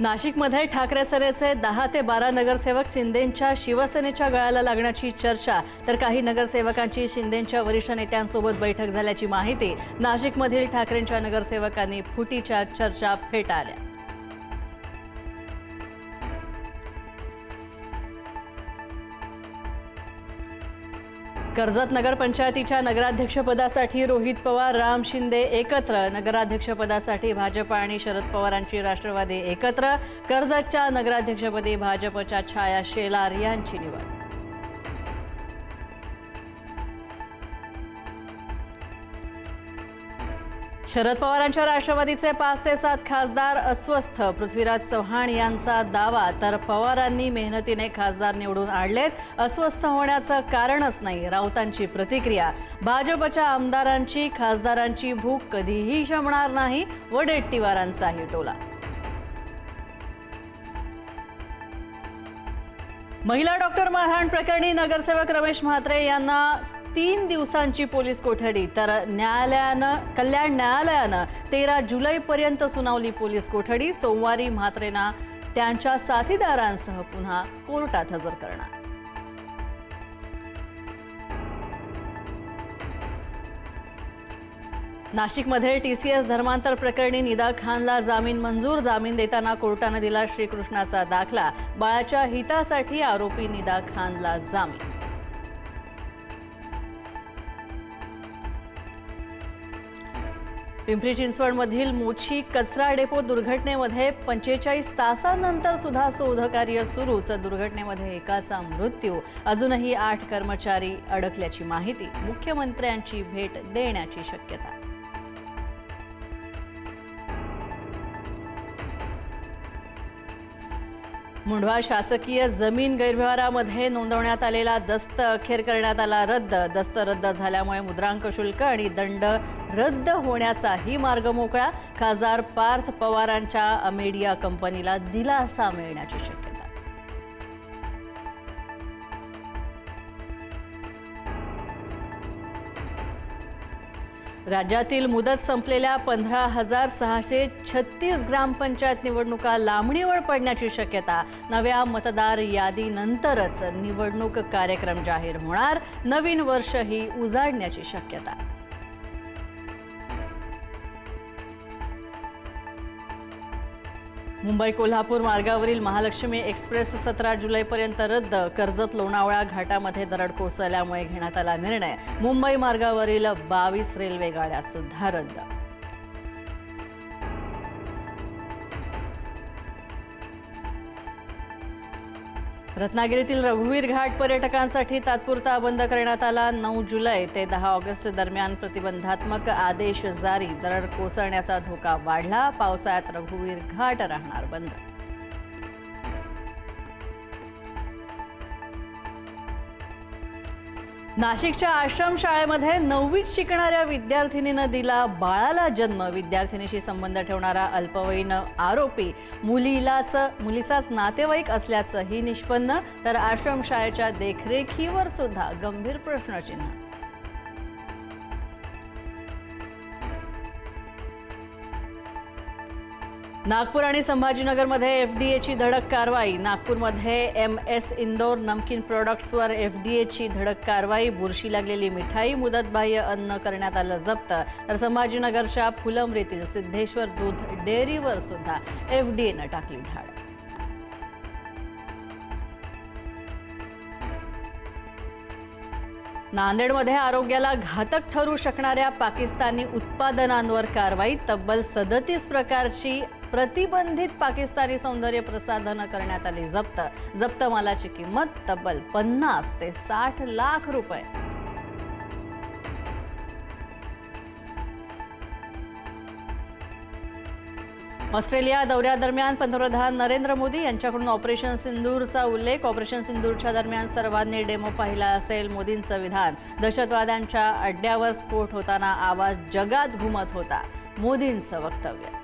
नाशिकमध्ये ठाकरे सेनेचे 10 ते 12 नगरसेवक शिंदेंच्या शिवसेनेच्या गळाला लागण्याची चर्चा, तर काही नगरसेवकांची शिंदेंच्या वरिष्ठ नेत्यांसोबत बैठक झाल्याची माहिती नाशिकमधील ठाकरेंच्या नगरसेवकांनी फुटीच्या चर्चा फेटाळल्या। कर्जत नगरपंचायतीच्या नगराध्यक्षपदासाठी रोहित पवार, राम शिंदे एकत्र। नगराध्यक्षपदासाठी भाजप आणि शरद पवारांची राष्ट्रवादी एकत्र। कर्जतच्या नगराध्यक्षपदी भाजपच्या छाया शेलार यांची निवड। शरद पवारांच्या राष्ट्रवादीचे 5 ते 7 खासदार अस्वस्थ। पृथ्वीराज चव्हाण यांचा दावा, तर पवारांनी मेहनतीने खासदार निवडून आणलेत, अस्वस्थ होण्याचं कारणच नाही। राऊतांची प्रतिक्रिया, भाजपच्या आमदारांची खासदारांची भूक कधीही शमणार नाही। वडेट्टीवारांचाही टोला। महिला डॉक्टर मारहाण प्रकरणी नगरसेवक रमेश म्हात्रे यांना 3 दिवसांची पोलीस कोठडी, तर कल्याण न्यायालयानं 13 जुलैपर्यंत सुनावली पोलीस कोठडी। सोमवारी म्हात्रेंना त्यांच्या साथीदारांसह पुन्हा कोर्टात हजर करणार। नाशिकमध्ये TCS धर्मांतर प्रकरणी निदा खानला जामीन मंजूर। जामीन देताना कोर्टाने दिला श्रीकृष्णाचा दाखला। बाळाच्या हितासाठी आरोपी निदा खानला जामीन। पिंपरी चिंचवडमधील मोची कचरा डेपो दुर्घटनेमध्ये 45 तासांनंतर सुद्धा शोधकार्य सुरूच। दुर्घटनेमध्ये एकाचा मृत्यू, अजूनही 8 कर्मचारी अडकल्याची माहिती। मुख्यमंत्र्यांची भेट देण्याची शक्यता। मुंढवा शासकीय जमीन गैरव्यवहारामध्ये नोंदवण्यात आलेला दस्त अखेर करण्यात आला रद्द। दस्त रद्द झाल्यामुळे मुद्रांक शुल्क आणि दंड रद्द होण्याचाही मार्ग मोकळा। खासदार पार्थ पवारांच्या अमेडिया कंपनीला दिलासा मिळण्याची शक्यता। राज्यातील मुदत संपलेल्या 15,636 ग्रामपंचायत निवडणुका लांबणीवर पडण्याची शक्यता। नव्या मतदार यादीनंतरच निवडणूक कार्यक्रम जाहीर होणार। नवीन वर्षही उजाडण्याची शक्यता। मुंबई कोल्हापूर मार्गावरील महालक्ष्मी एक्सप्रेस 17 जुलैपर्यंत रद्द। कर्जत लोणावळा घाटामध्ये दरड कोसळल्यामुळे घेण्यात आला निर्णय। मुंबई मार्गावरील 22 रेल्वे गाड्या सुद्धा रद्द। रत्नागिरीतील रघुवीर घाट पर्यटकांसाठी तात्पुरता बंद करण्यात आला। 9 जुलै ते 10 ऑगस्ट दरम्यान प्रतिबंधात्मक आदेश जारी। दरड कोसळण्याचा धोका वाढला। पावसाळ्यात रघुवीर घाट राहणार बंद। नाशिकच्या आश्रमशाळेमध्ये 9वीत शिकणाऱ्या विद्यार्थिनीनं दिला बाळाला जन्म। विद्यार्थिनीशी संबंध ठेवणारा अल्पवयीन आरोपी मुलीचाच नातेवाईक असल्याचंही निष्पन्न, तर आश्रमशाळेच्या देखरेखीवर सुद्धा गंभीर प्रश्नचिन्ह। नागपूर आणि संभाजीनगरमध्ये FDAची धडक कारवाई। नागपूरमध्ये MS इंदोर नमकीन प्रोडक्ट्सवर FDAची धडक कारवाई। बुरशी लागलेली मिठाई, मुदतबाह्य अन्न करण्यात आलं जप्त, तर संभाजीनगरच्या फुलंब्रीतील सिद्धेश्वर दूध डेअरीवर सुद्धा FDAनं टाकली धाड। नांदेडमध्ये आरोग्याला घातक ठरू शकणाऱ्या पाकिस्तानी उत्पादनांवर कारवाई। तब्बल 37 प्रकारची प्रतिबंधित पाकिस्तानी सौंदर्य प्रसाधनं करण्यात आली जप्त। जप्त मालाची किंमत तब्बल 50 ते 60 लाख रुपये। ऑस्ट्रेलिया दौऱ्यादरम्यान पंतप्रधान नरेंद्र मोदी यांच्याकडून ऑपरेशन सिंदूरचा उल्लेख। ऑपरेशन सिंदूरच्या दरम्यान सर्वांनी डेमो पाहिला असेल मोदींचं विधान। दहशतवाद्यांच्या अड्ड्यावर स्फोट होताना आवाज जगात घुमत होता, मोदींचं वक्तव्य।